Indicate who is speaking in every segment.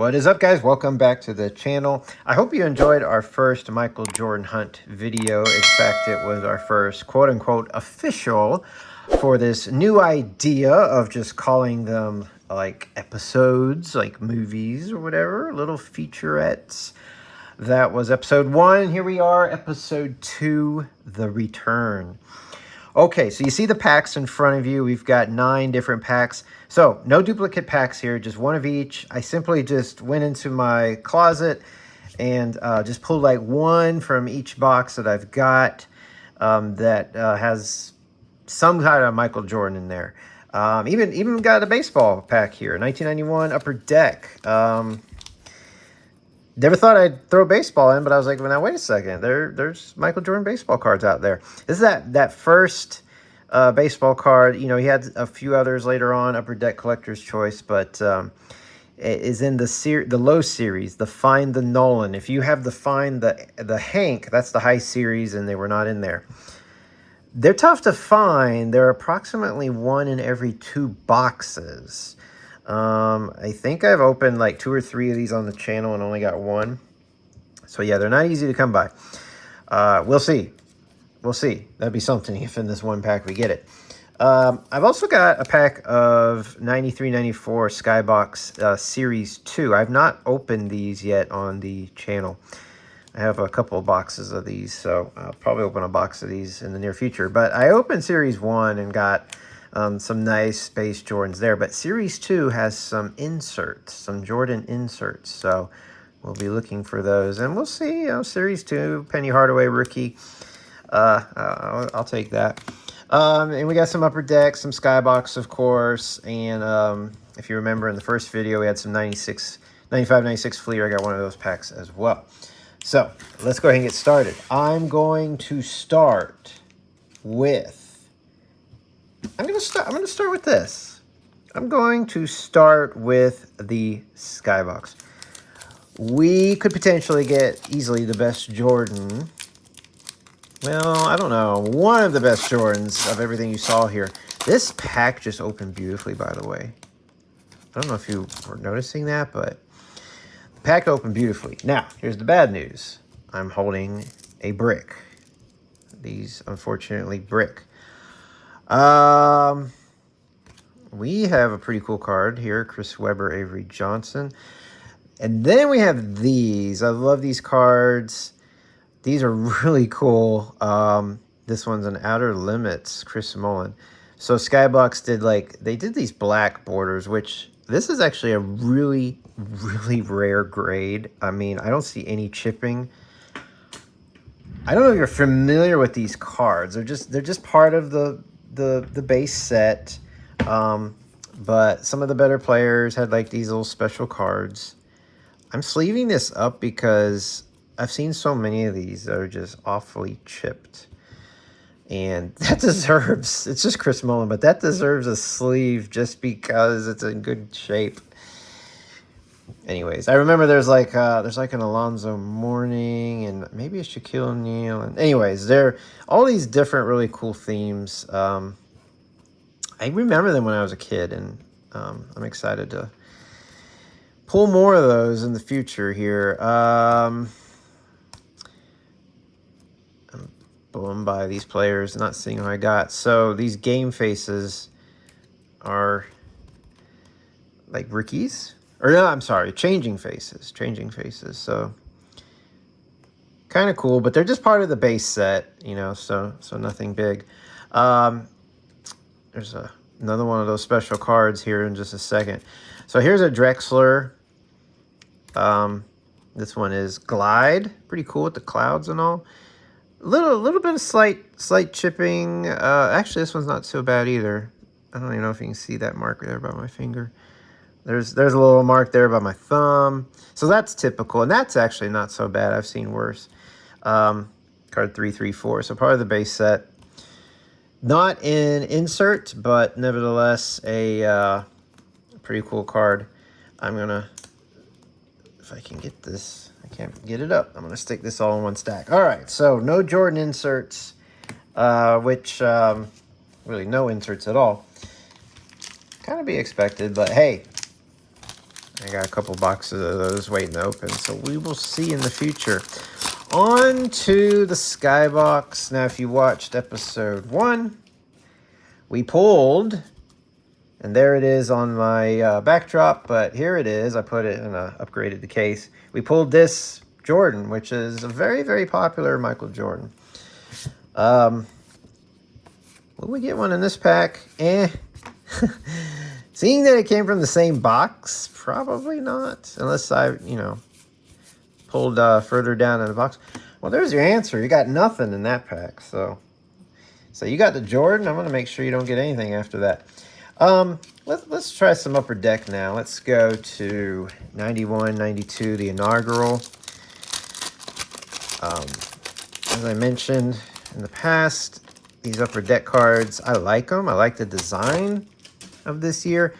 Speaker 1: What is up, guys? Welcome back to the channel. I hope you enjoyed our first Michael Jordan Hunt video. In fact, it was our first quote-unquote official for this new idea of just calling them like episodes, like movies or whatever, little featurettes. That was episode 1. Here we are, episode 2, The Return. Okay, so you see the packs in front of you. We've got 9 different packs. So no duplicate packs here, just one of each. I simply just went into my closet and just pulled like one from each box that I've got that has some kind of Michael Jordan in there. Even got a baseball pack here, 1991 Upper Deck. Never thought I'd throw baseball in, but I was like, well, now, wait a second. There's Michael Jordan baseball cards out there. This is that first baseball card. You know, he had a few others later on, Upper Deck Collector's Choice, but it is in the low series, the Find the Nolan. If you have the Find the Hank, that's the high series, and they were not in there. They're tough to find. They're approximately 1 in every 2 boxes. I think I've opened like 2 or 3 of these on the channel and only got 1. So yeah, they're not easy to come by. We'll see. We'll see. That'd be something if in this one pack we get it. I've also got a pack of 93-94 Skybox Series 2. I've not opened these yet on the channel. I have a couple of boxes of these, so I'll probably open a box of these in the near future. But I opened Series 1 and got some nice Space Jordans there. But Series 2 has some inserts, some Jordan inserts. So we'll be looking for those. And we'll see, you know, Series 2, Penny Hardaway rookie. I'll take that. And we got some Upper Deck, some Skybox, of course. And if you remember in the first video, we had some 95-96 Fleer. I got one of those packs as well. So let's go ahead and get started. I'm going to start with... I'm going to start with this. I'm going to start with the Skybox. We could potentially get easily the best Jordan. Well, I don't know. One of the best Jordans of everything you saw here. This pack just opened beautifully, by the way. I don't know if you were noticing that, but the pack opened beautifully. Now, here's the bad news. I'm holding a brick. These, unfortunately, brick. We have a pretty cool card here, Chris Webber, Avery Johnson. And then we have these. I love these cards. These are really cool. This one's an Outer Limits, Chris Mullin. So Skybox did these black borders, which this is actually a really, really rare grade. I mean, I don't see any chipping. I don't know if you're familiar with these cards. They're just part of the base set. But some of the better players had like these little special cards. I'm sleeving this up because I've seen so many of these that are just awfully chipped. And that deserves, it's just Chris Mullin, but that deserves a sleeve just because it's in good shape. Anyways, I remember there's like an Alonzo Mourning and maybe a Shaquille O'Neal. And anyways, they're all these different really cool themes. I remember them when I was a kid, and I'm excited to pull more of those in the future here. I'm blown by these players, not seeing who I got. So these game faces are like rookies. Or no, I'm sorry, changing faces. So kind of cool, but they're just part of the base set, you know, so nothing big. There's another one of those special cards here in just a second. So here's a Drexler. This one is Glide. Pretty cool with the clouds and all. A little bit of slight chipping. Actually, this one's not so bad either. I don't even know if you can see that mark there by my finger. There's a little mark there by my thumb. So that's typical, and that's actually not so bad. I've seen worse. Card 334. So part of the base set. Not an insert, but nevertheless a pretty cool card. I'm gonna, if I can get this, I can't get it up. I'm gonna stick this all in one stack. All right, so no Jordan inserts, which really no inserts at all. Kind of be expected, but hey, I got a couple boxes of those waiting to open, so we will see in the future. On to the Skybox. Now, if you watched episode 1, we pulled, and there it is on my backdrop, but here it is. I put it in upgraded the case. We pulled this Jordan, which is a very, very popular Michael Jordan. Will we get one in this pack? Seeing that it came from the same box, probably not. Unless I, pulled further down in the box. Well, there's your answer. You got nothing in that pack. So you got the Jordan. I'm going to make sure you don't get anything after that. Let's try some Upper Deck now. Let's go to 91, 92, the inaugural. As I mentioned in the past, these Upper Deck cards, I like them. I like the design of this year.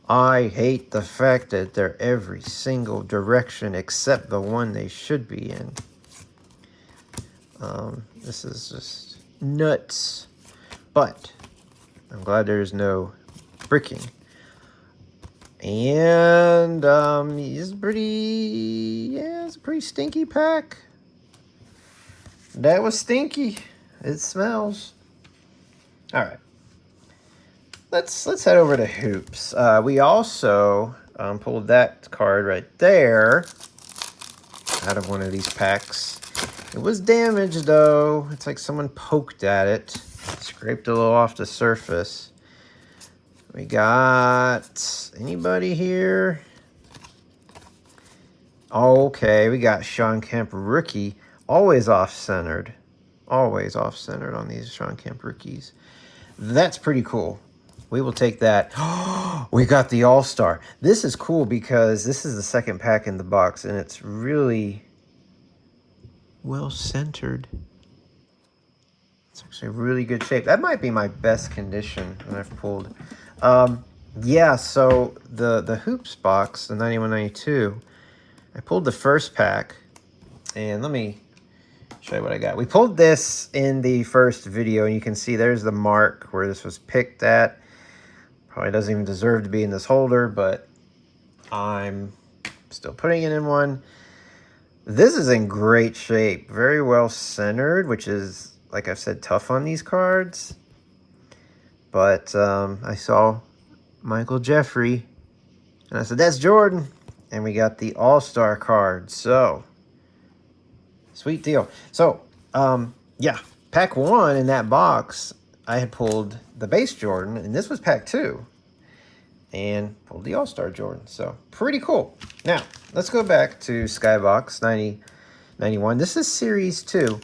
Speaker 1: I hate the fact that they're every single direction except the one they should be in. This is just nuts. But I'm glad there's no bricking. And it's it's a pretty stinky pack. That was stinky. It smells. All right. Let's head over to Hoops. We also pulled that card right there out of one of these packs. It was damaged though. It's like someone poked at it, scraped a little off the surface. We got anybody here? Okay, we got Shawn Kemp rookie. Always off-centered. Always off-centered on these Shawn Kemp rookies. That's pretty cool. We will take that. We got the All-Star. This is cool because this is the second pack in the box, and it's really well-centered. It's actually really good shape. That might be my best condition when I've pulled. Yeah, so the Hoops box, the 91-92, I pulled the first pack, and let me show you what I got. We pulled this in the first video, and you can see there's the mark where this was picked at. Probably doesn't even deserve to be in this holder, but I'm still putting it in one. This is in great shape. Very well centered, which is, like I've said, tough on these cards. But I saw Michael Jeffrey, and I said, that's Jordan. And we got the All-Star card. So, sweet deal. So, yeah, pack 1 in that box, I had pulled the base Jordan, and this was pack 2. And pulled the All-Star Jordan. So, pretty cool. Now, let's go back to Skybox 91. This is Series 2.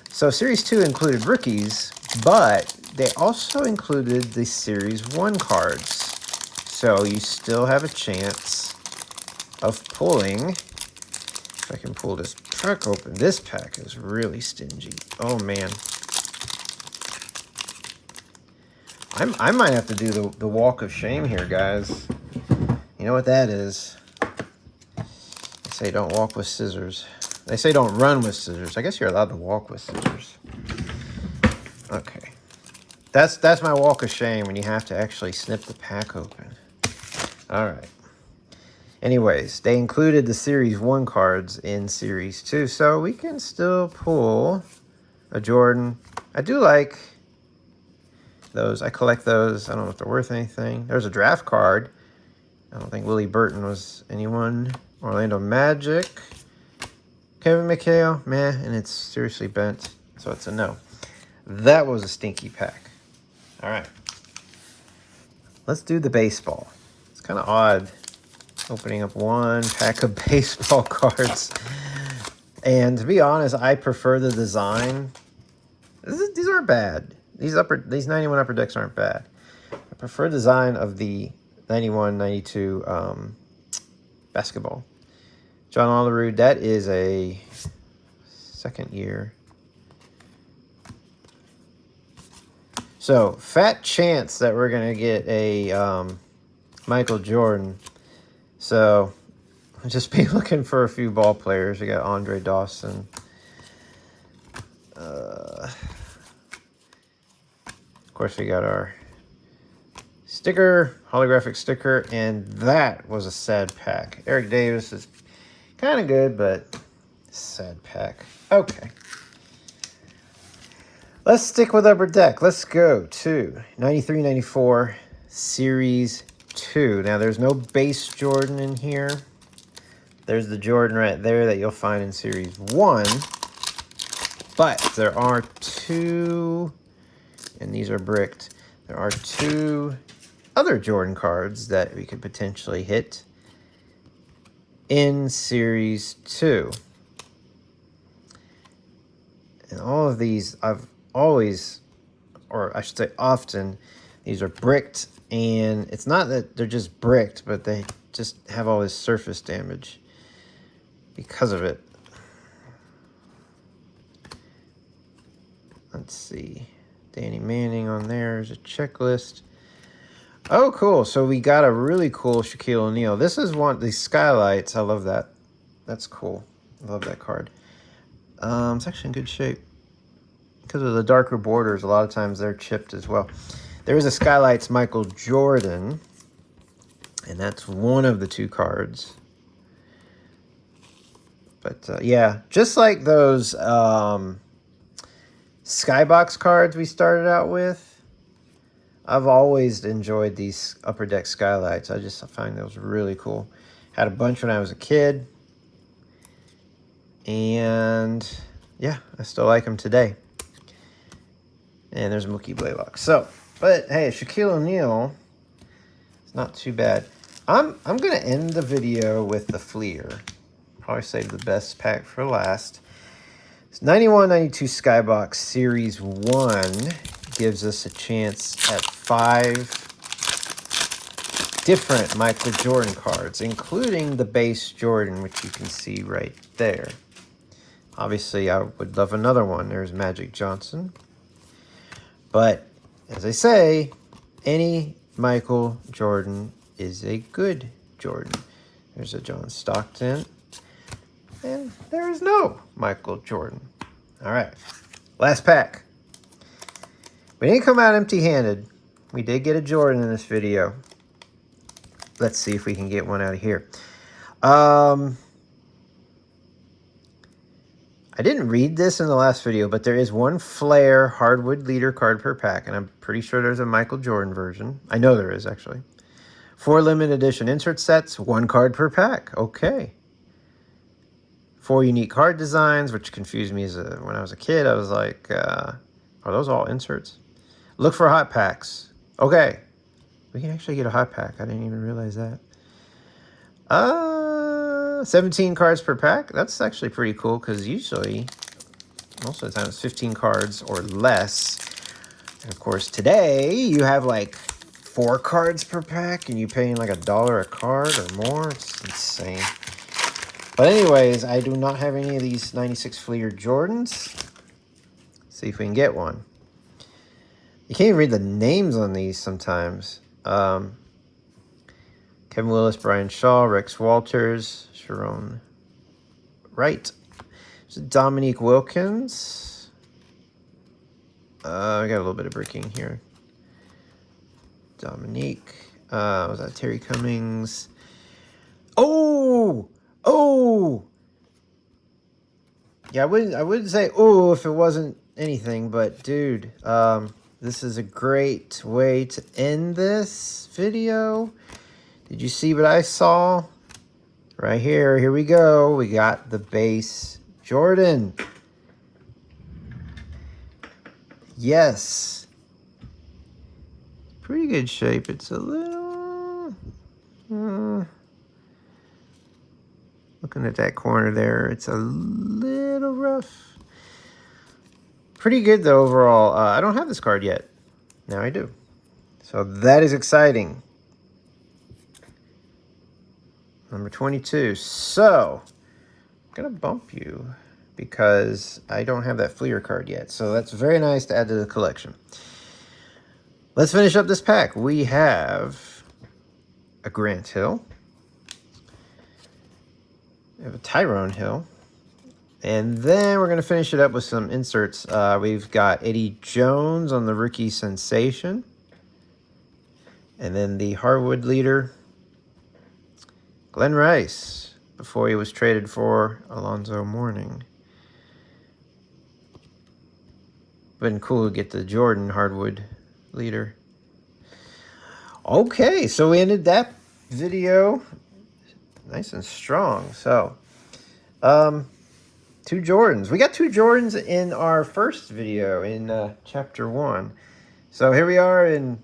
Speaker 1: So, Series 2 included rookies, but they also included the Series 1 cards. So, you still have a chance of pulling. If I can pull this pack open. This pack is really stingy. Oh, man. I might have to do the walk of shame here, guys. You know what that is? They say don't walk with scissors. They say don't run with scissors. I guess you're allowed to walk with scissors. Okay. That's my walk of shame when you have to actually snip the pack open. All right. Anyways, they included the Series 1 cards in Series 2, so we can still pull a Jordan. I do like those. I collect those. I don't know if they're worth anything. There's a draft card. I don't think Willie Burton was anyone. Orlando Magic. Kevin McHale, meh, and it's seriously bent, so it's a no. That was a stinky pack. All right. Let's do the baseball. It's kind of odd opening up one pack of baseball cards. And to be honest, I prefer the design. These aren't bad. These 91 Upper Decks aren't bad. I prefer the design of the 91, 92 basketball. John Olerud, that is a second year. So, fat chance that we're going to get a Michael Jordan. So, I'll just be looking for a few ball players. We got Andre Dawson. Of course, we got our sticker, holographic sticker, and that was a sad pack. Eric Davis is kind of good, but sad pack. Okay. Let's stick with Upper Deck. Let's go to 93-94 Series 2. Now, there's no base Jordan in here. There's the Jordan right there that you'll find in Series 1. But there are two, and these are bricked, there are two other Jordan cards that we could potentially hit in Series 2. And all of these, I've always, or I should say often, these are bricked, and it's not that they're just bricked, but they just have all this surface damage because of it. Let's see. Danny Manning on there is a checklist. Oh, cool. So we got a really cool Shaquille O'Neal. This is one of these skylights. I love that. That's cool. I love that card. It's actually in good shape. Because of the darker borders, a lot of times they're chipped as well. There is a Skylights Michael Jordan. And that's one of the two cards. But, yeah. Just like those Skybox cards we started out with. I've always enjoyed these Upper Deck Skylights. I just find those really cool. Had a bunch when I was a kid. And, yeah, I still like them today. And there's Mookie Blaylock. So, but hey, Shaquille O'Neal, it's not too bad. I'm gonna end the video with the Fleer. Probably save the best pack for last. It's 91-92 Skybox Series 1 gives us a chance at 5 different Michael Jordan cards, including the base Jordan, which you can see right there. Obviously, I would love another one. There's Magic Johnson. But, as I say, any Michael Jordan is a good Jordan. There's a John Stockton. And there is no Michael Jordan. All right. Last pack. We didn't come out empty-handed. We did get a Jordan in this video. Let's see if we can get one out of here. I didn't read this in the last video, but there is one Flair Hardwood Leader card per pack, and I'm pretty sure there's a Michael Jordan version. I know there is, actually. 4 limited edition insert sets, 1 card per pack. Okay. 4 unique card designs, which confused me when I was a kid. I was like, are those all inserts? Look for hot packs. Okay. We can actually get a hot pack. I didn't even realize that. 17 cards per pack. That's actually pretty cool because usually, most of the time, it's 15 cards or less. And of course, today you have like 4 cards per pack and you're paying like $1 a card or more. It's insane. But anyways, I do not have any of these 96 Fleer Jordans. Let's see if we can get one. You can't even read the names on these sometimes. Kevin Willis, Brian Shaw, Rex Walters, Sharon Wright, Dominique Wilkins. I got a little bit of bricking here. Dominique. Was that Terry Cummings? Oh! Yeah, I wouldn't say oh if it wasn't anything, but dude, this is a great way to end this video. Did you see what I saw? Right here. Here we go. We got the base Jordan. Yes. Pretty good shape. It's a little... looking at that corner there, it's a little rough. Pretty good, though, overall. I don't have this card yet. Now I do. So that is exciting. Number 22. So, I'm going to bump you because I don't have that Fleer card yet. So that's very nice to add to the collection. Let's finish up this pack. We have a Grant Hill. We have a Tyrone Hill. And then we're going to finish it up with some inserts. We've got Eddie Jones on the Rookie Sensation. And then the hardwood leader, Glenn Rice, before he was traded for Alonzo Mourning. Been cool to get the Jordan hardwood leader. Okay, so we ended that video nice and strong. So, 2 Jordans. We got 2 Jordans in our first video in chapter 1. So here we are in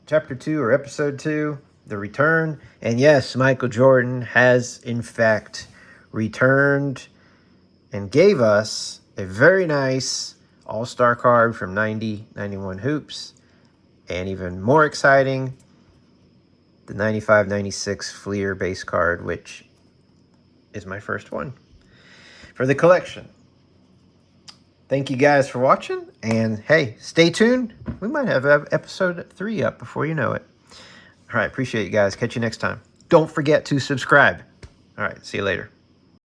Speaker 1: chapter 2 or episode 2, the return. And yes, Michael Jordan has in fact returned and gave us a very nice all-star card from 90-91 Hoops. And even more exciting, the 95-96 Fleer base card, which is my first one for the collection. Thank you guys for watching, and hey, stay tuned. We might have episode 3 up before you know it. All right, appreciate you guys. Catch you next time. Don't forget to subscribe. All right, see you later.